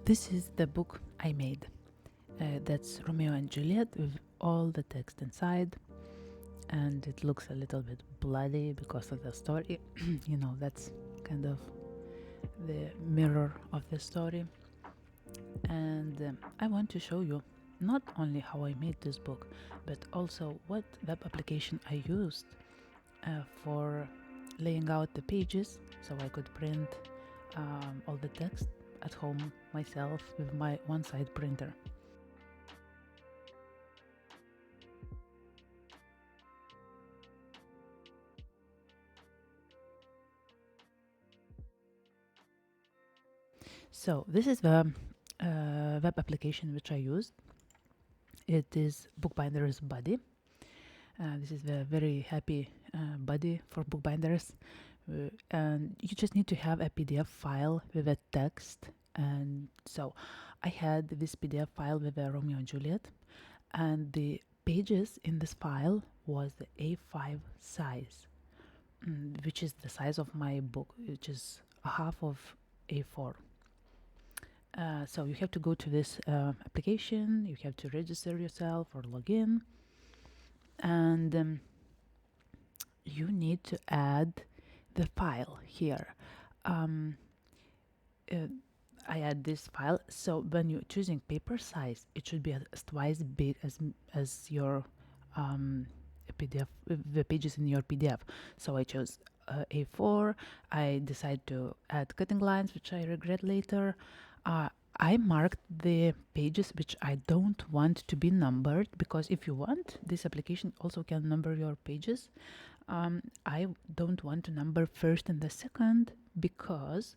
This is the book I made. That's Romeo and Juliet with all the text inside, and it looks a little bit bloody because of the story. You know, that's kind of the mirror of the story. And I want to show you not only how I made this book, but also what web application I used for laying out the pages so I could print all the text at home myself with my one-side printer. So this is the web application which I used. It is bookbindersbuddy. This is a very happy buddy for bookbinders, and you just need to have a PDF file with a text. And so I had this PDF file with a Romeo and Juliet, and the pages in this file was the A5 size, which is the size of my book, which is a half of A4. So you have to go to this application, you have to register yourself or log in, and you need to add the file here. I add this file, so when you're choosing paper size, it should be as twice big as your PDF, the pages in your PDF. So I chose A4. I decided to add cutting lines, which I regret later. I marked the pages which I don't want to be numbered, because if you want, this application also can number your pages. I don't want to number first and the second, because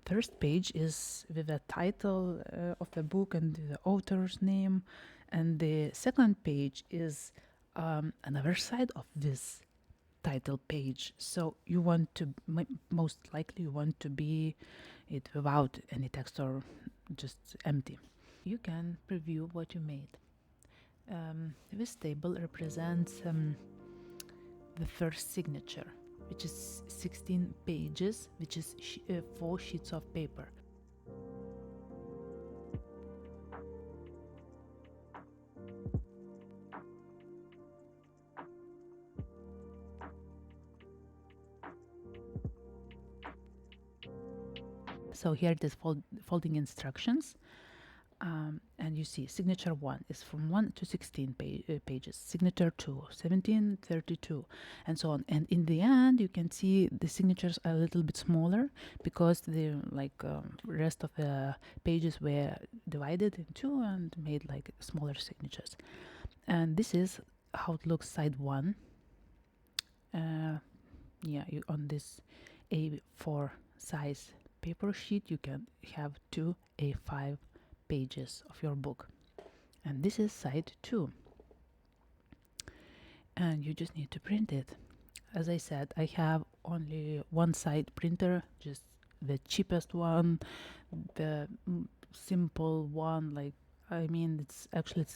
first page is with the title of the book and the author's name, and the second page is another side of this title page. So you want to, most likely you want to be it without any text or just empty. You can preview what you made. This table represents the first signature, which is 16 pages, which is 4 sheets of paper. So here it is folding instructions, and you see signature 1 is from 1 to 16 pages, signature 2 17, 32, and so on. And in the end you can see the signatures are a little bit smaller, because the rest of the pages were divided in two and made like smaller signatures. And this is how it looks side 1. Yeah, on this A4 size paper sheet you can have 2 A5 pages of your book, and this is side 2, and you just need to print it. As I said, I have only one side printer, just the cheapest one, the simple one. Like, I mean, it's actually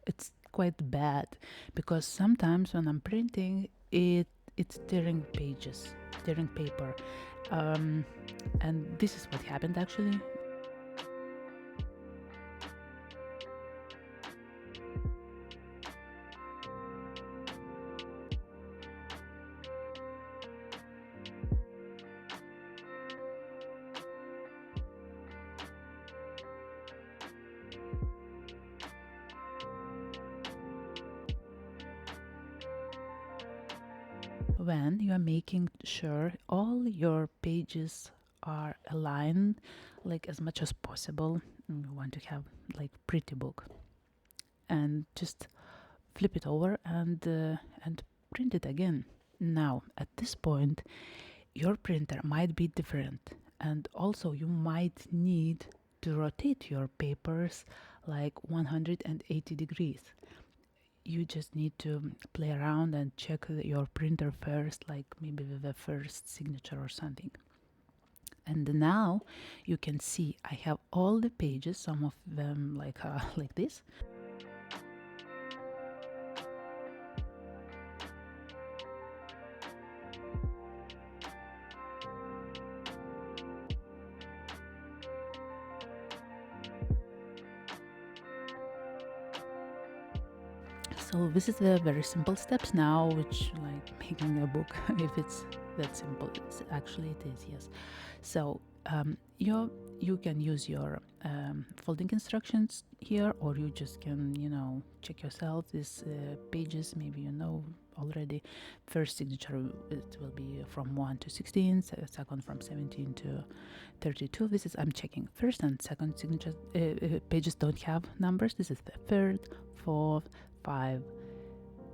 it's quite bad, because sometimes when I'm printing it's tearing paper, and this is what happened actually. When you are making sure all your pages are aligned, like as much as possible, you want to have like pretty book, and just flip it over and print it again. Now at this point your printer might be different, and also you might need to rotate your papers like 180 degrees. You just need to play around and check your printer first, like maybe with the first signature or something. And now you can see I have all the pages, some of them like this. So this is the very simple steps now, which like making a book, if it's that simple. Actually it is, yes. So you can use your folding instructions here, or you just can, check yourself these pages. Maybe you know already. First signature, it will be from 1 to 16, second from 17 to 32. This is, I'm checking first and second signatures. Pages don't have numbers. This is the third, fourth, 5,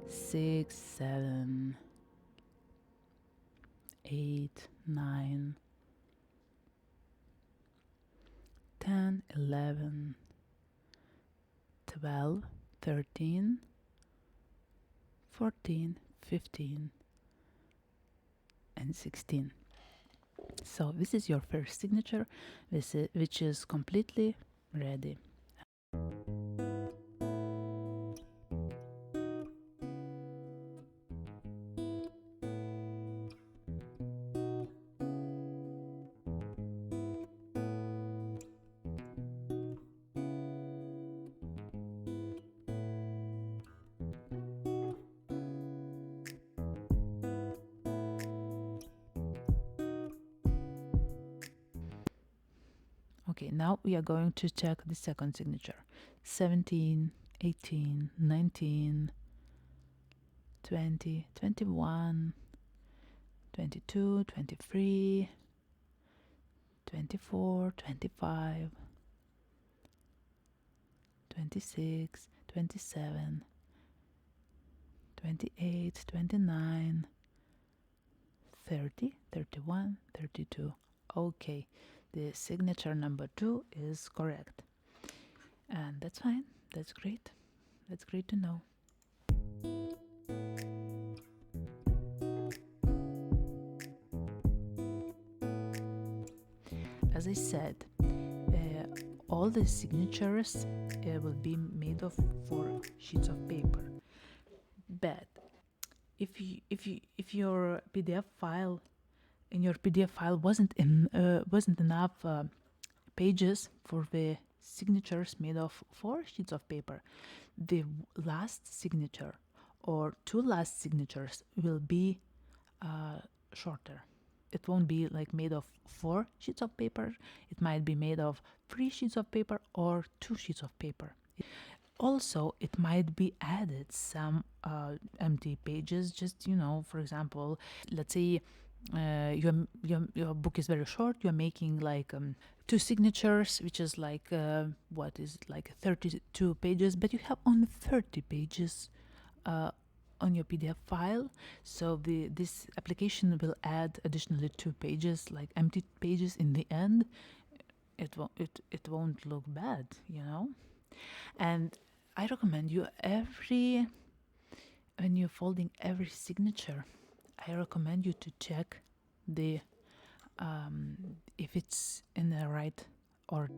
6, 7, 8, 9, 10, 11, 12, 13, 14, 15, and 16. So this is your first signature, which is completely ready. Okay, now we are going to check the second signature. 17, 18, 19, 20, 21, 22, 23, 24, 25, 26, 27, 28, 29, 30, 31, 32. Okay, the signature number 2 is correct. And that's fine. That's great. That's great to know. As I said, all the signatures will be made of 4 sheets of paper. But if your PDF file wasn't enough pages for the signatures made of 4 sheets of paper, the last signature or 2 last signatures will be shorter. It won't be like made of 4 sheets of paper. It might be made of 3 sheets of paper or 2 sheets of paper. Also, it might be added some empty pages, just, for example, let's say your book is very short. You're making like 2 signatures, which is like 32 pages, but you have only 30 pages on your PDF file. So this application will add additionally 2 pages, like empty pages in the end. It won't look bad, And I recommend you when you're folding every signature, I recommend you to check the if it's in the right order.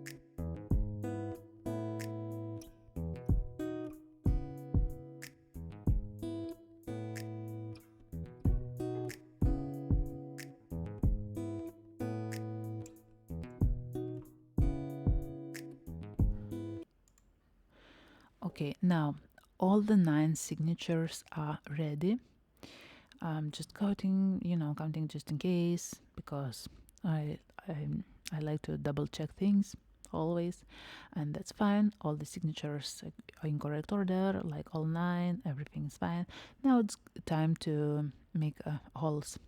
Okay, now all the 9 signatures are ready. I'm just counting just in case, because I like to double check things always, and that's fine. All the signatures are in correct order, like all 9, everything's fine. Now it's time to make holes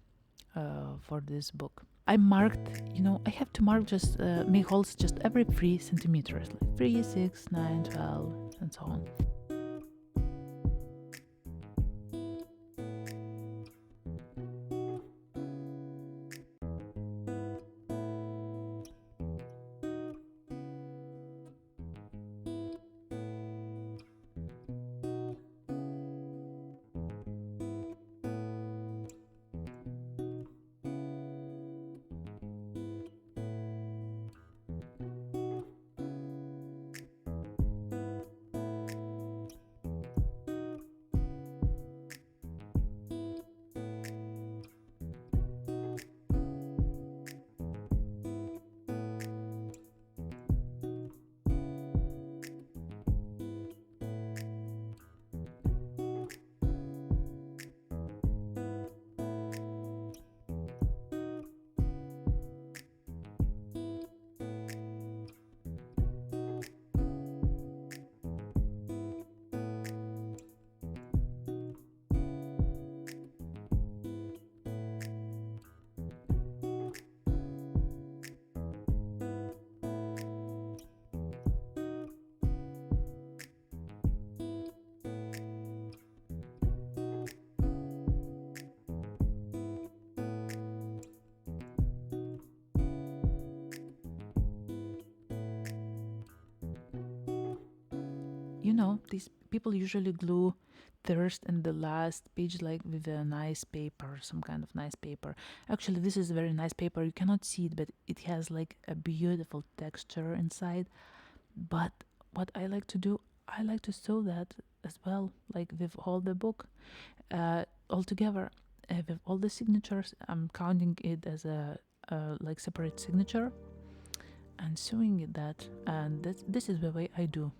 for this book. I marked, I have to mark just make holes just every 3 centimeters, like 3, 6, 9, 12, and so on. these people usually glue thirst in the last page, like with a nice paper, some kind of nice paper. Actually, this is a very nice paper. You cannot see it, but it has like a beautiful texture inside. But what I like to do, I like to sew that as well, like with all the book all together, with all the signatures. I'm counting it as a like separate signature and sewing it that, and this is the way I do.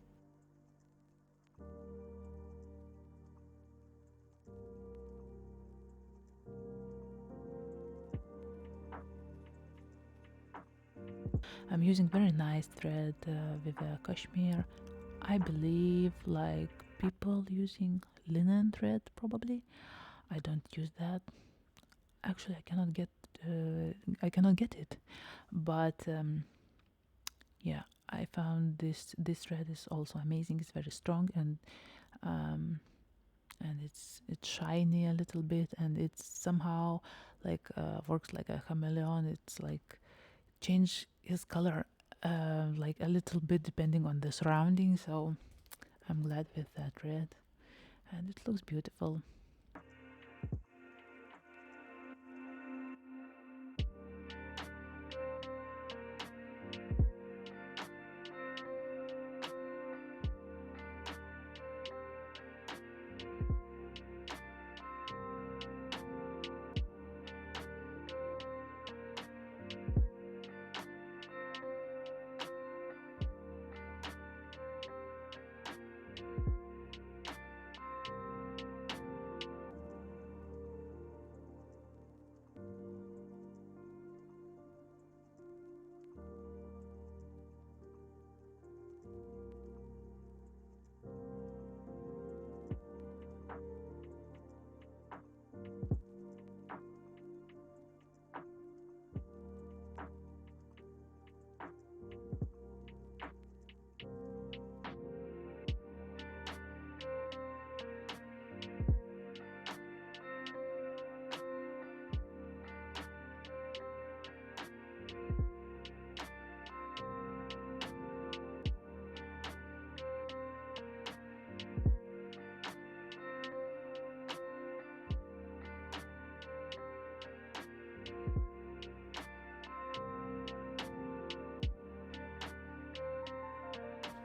I'm using very nice thread with a cashmere. I believe like people using linen thread probably. I don't use that. Actually, I cannot get it. But yeah, I found this thread is also amazing. It's very strong, um, and it's shiny a little bit, and it's somehow like works like a chameleon. It's like change his color like a little bit depending on the surroundings. So I'm glad with that red, and it looks beautiful.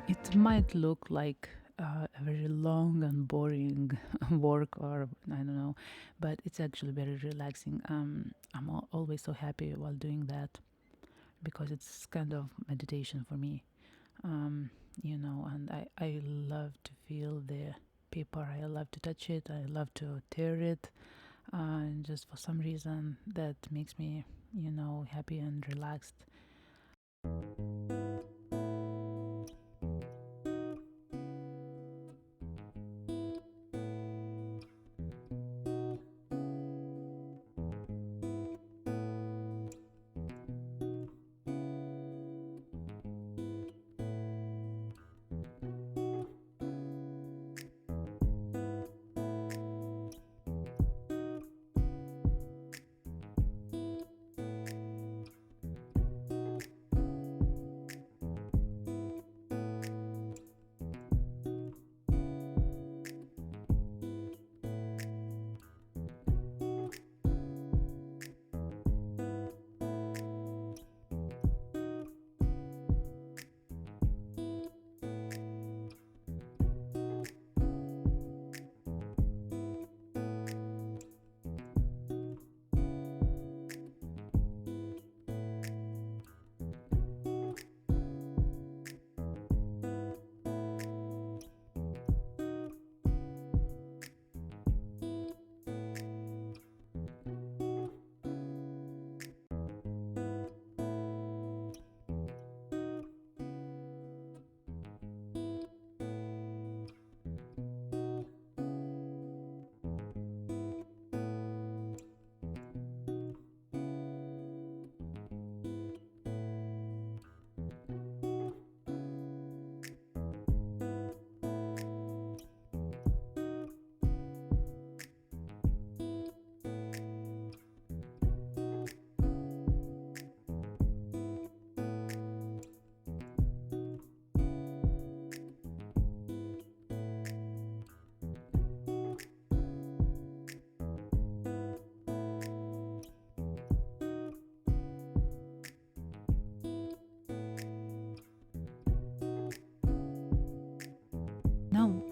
It might look like a very long and boring work, or I don't know, but it's actually very relaxing. I'm always so happy while doing that because it's kind of meditation for me. And I love to feel the paper. I love to touch it. I love to tear it. And just for some reason, that makes me, happy and relaxed.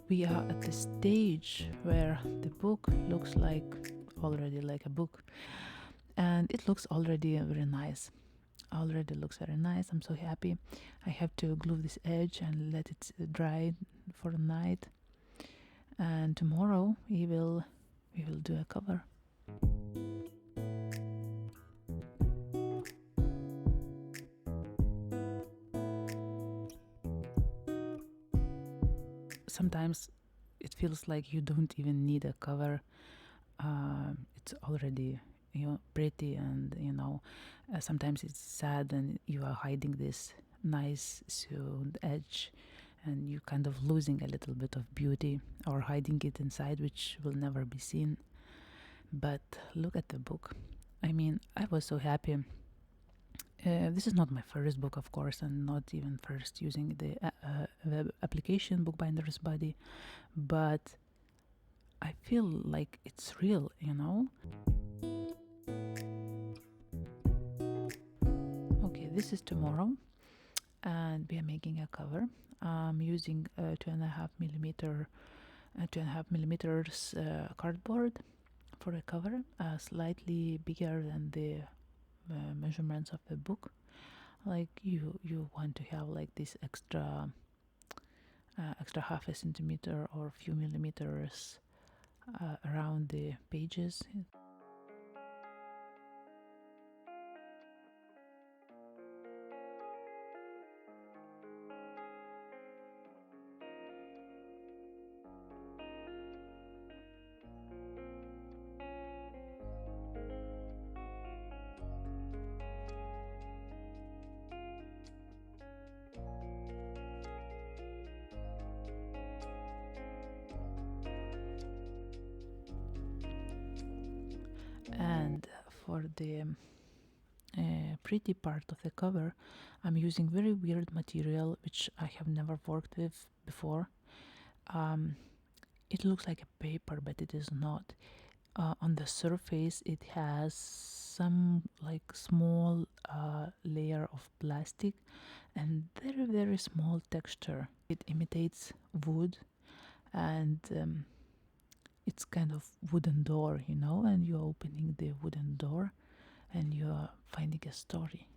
we are at the stage where the book looks already like a book, and it looks already very nice. Already looks very nice. I'm so happy. I have to glue this edge and let it dry for a night, and tomorrow we will do a cover. Sometimes it feels like you don't even need a cover. It's already pretty, and sometimes it's sad and you are hiding this nice sewn edge, and you kind of losing a little bit of beauty or hiding it inside, which will never be seen. But look at the book. I mean, I was so happy. This is not my first book, of course, and not even first using the web application bookbindersbuddy, but I feel like it's real, Okay, this is tomorrow, and we are making a cover. I'm using 2.5 millimeters cardboard for a cover, slightly bigger than the measurements of the book. Like you want to have like this extra half a centimeter or a few millimeters around the pages. And for the pretty part of the cover, I'm using very weird material which I have never worked with before. It looks like a paper, but it is not. On the surface it has some like small layer of plastic and very very small texture. It imitates wood, and it's kind of wooden door, and you're opening the wooden door and you're finding a story.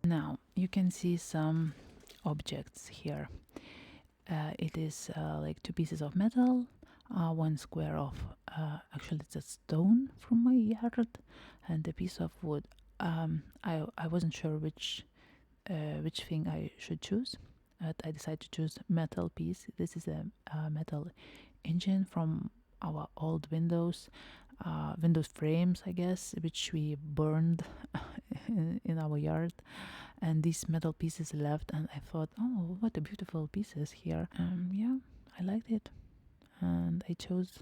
Now you can see some objects here. It is like 2 pieces of metal, 1 square of actually it's a stone from my yard, and a piece of wood. I wasn't sure which thing I should choose, but I decided to choose metal piece. This is a metal engine from our old windows. window frames, I guess, which we burned in our yard, and these metal pieces left, and I thought, oh, what a beautiful pieces here. Yeah, I liked it, and I chose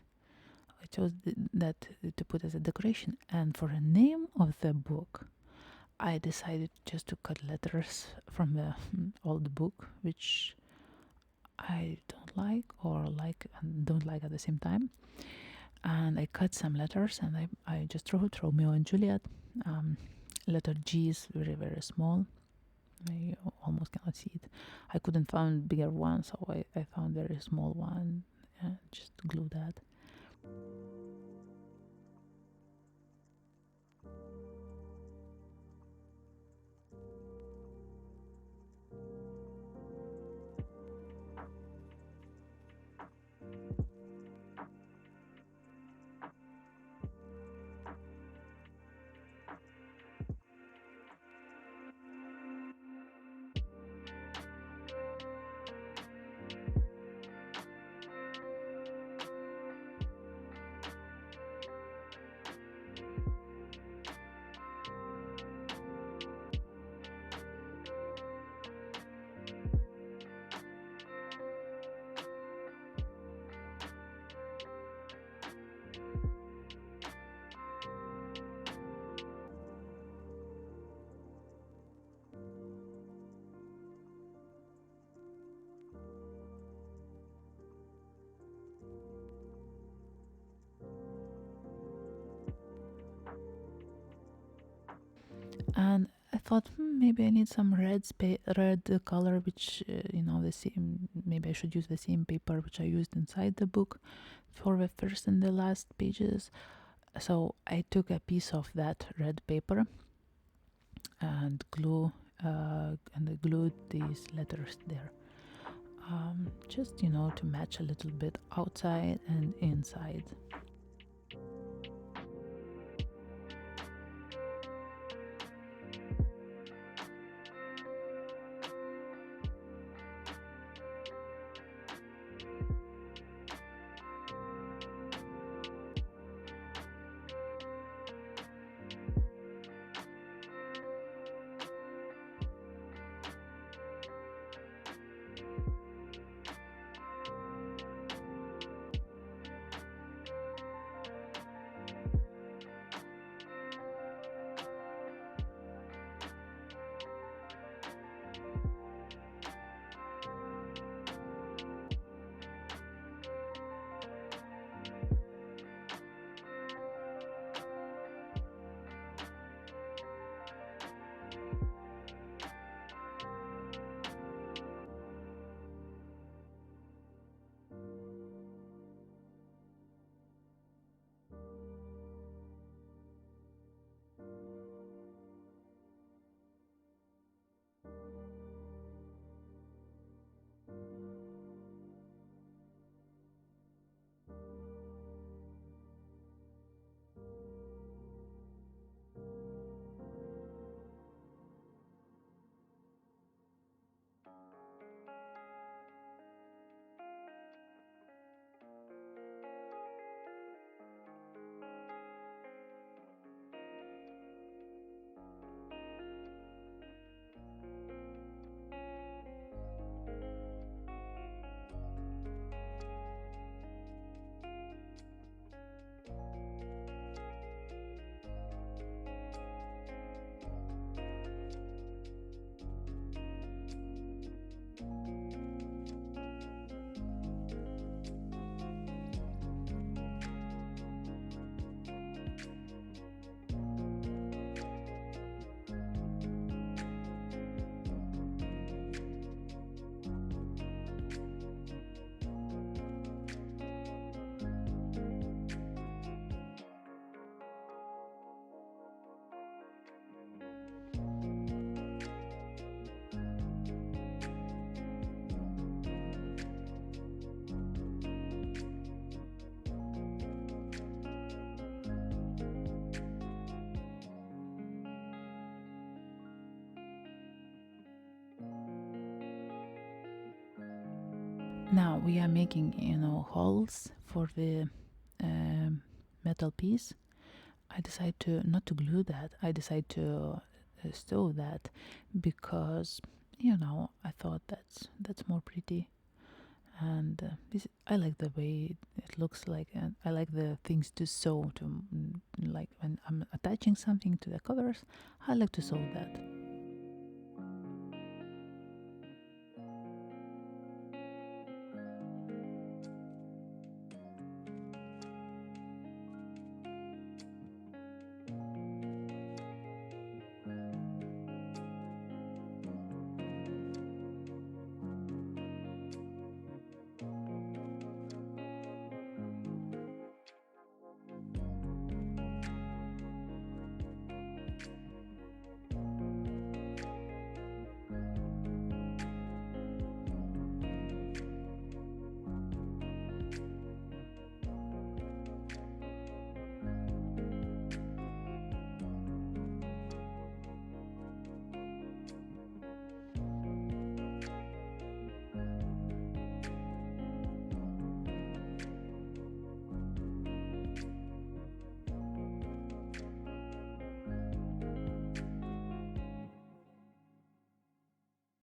that to put as a decoration. And for a name of the book, I decided just to cut letters from the old book, which I don't like, or like and don't like at the same time. And I cut some letters, and I just wrote Romeo and Juliet. Letter G is very, very small. You almost cannot see it. I couldn't find bigger one, so I found very small one. Just glue that. And I thought, maybe I need some red color, which the same. Maybe I should use the same paper which I used inside the book for the first and the last pages. So I took a piece of that red paper and I glued these letters there. Just to match a little bit outside and inside. Now we are making holes for the metal piece. I decided to not to glue that. I decided to sew that because, you know, I thought that's more pretty. And I like the way it looks like, and I like the things to sew to, like when I'm attaching something to the covers, I like to sew that.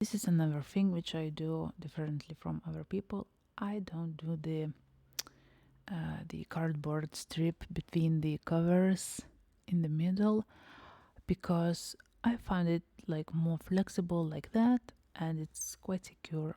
This is another thing which I do differently from other people. I don't do the cardboard strip between the covers in the middle, because I find it like more flexible like that, and it's quite secure.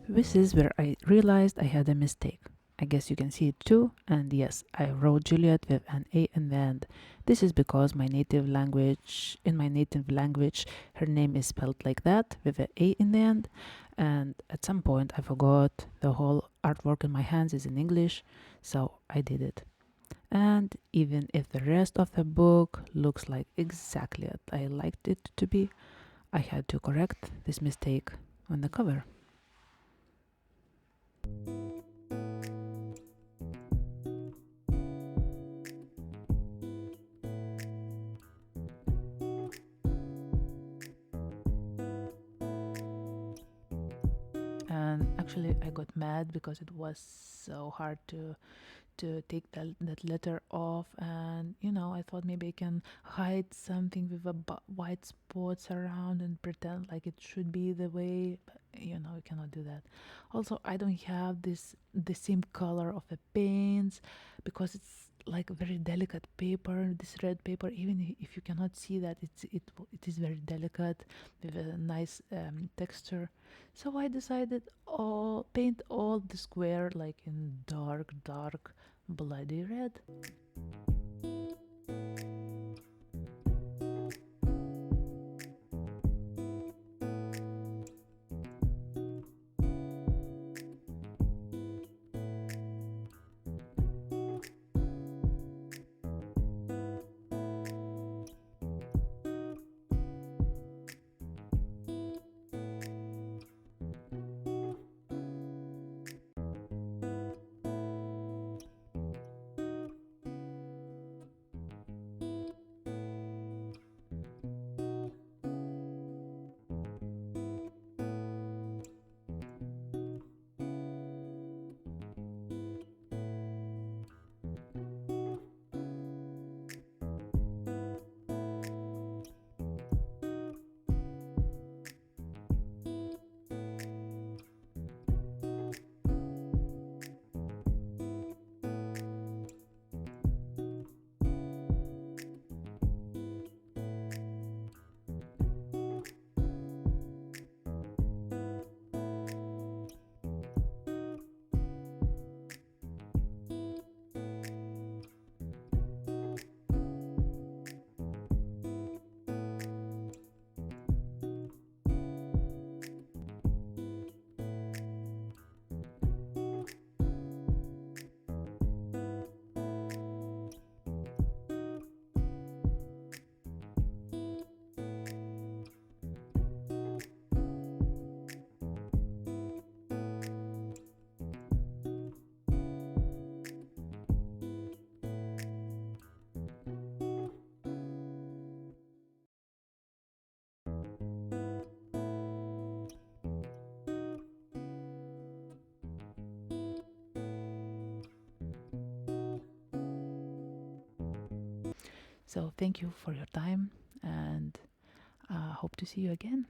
This is where I realized I had a mistake. I guess you can see it too, and yes, I wrote Juliet with an A in the end This is because in my native language, her name is spelled like that with an A in the end. And at some point, I forgot the whole artwork in my hands is in English, so I did it. And even if the rest of the book looks like exactly what I liked it to be, I had to correct this mistake on the cover. And actually, I got mad because it was so hard to take that letter off, and I thought maybe I can hide something with a white spots around and pretend like it should be the way, but you cannot do that. Also, I don't have the same color of the paints because it's like very delicate paper, this red paper. Even if you cannot see that, it is very delicate with a nice texture. So I decided all paint all the square like in dark bloody red. So thank you for your time, and hope to see you again.